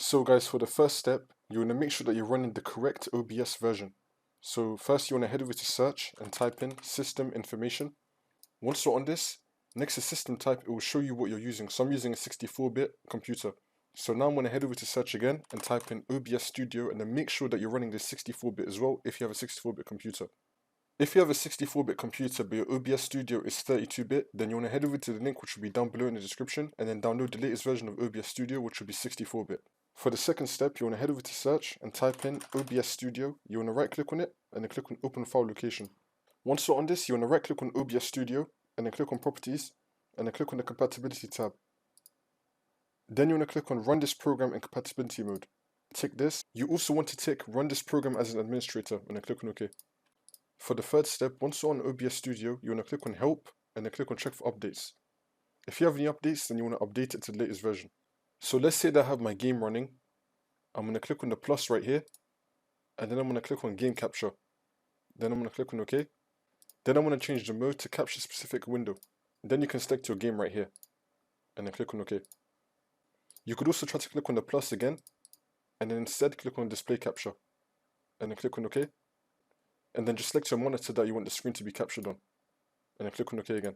So guys, for the first step, you want to make sure that you're running the correct OBS version. So first you want to head over to search and type in system information. Once you're on this, next to system type, it will show you what you're using. So I'm using a 64-bit computer. So now I'm going to head over to search again and type in OBS Studio, and then make sure that you're running this 64-bit as well if you have a 64-bit computer. If you have a 64-bit computer but your OBS Studio is 32-bit, then you want to head over to the link which will be down below in the description and then download the latest version of OBS Studio, which will be 64-bit. For the second step, you want to head over to search and type in OBS Studio. You want to right click on it and then click on Open File Location. Once you're on this, you want to right click on OBS Studio and then click on Properties and then click on the Compatibility tab. Then you want to click on Run this program in compatibility mode. Tick this. You also want to tick Run this program as an administrator and then click on OK. For the third step, once you're on OBS Studio, you want to click on Help and then click on Check for Updates. If you have any updates, then you want to update it to the latest version. So let's say that I have my game running. I'm going to click on the plus right here, and then I'm going to click on Game Capture. Then I'm going to click on OK. Then I'm going to change the mode to capture a specific window. Then you can select your game right here, and then click on OK. You could also try to click on the plus again, and then instead click on Display Capture, and then click on OK. And then just select your monitor that you want the screen to be captured on, and then click on OK again.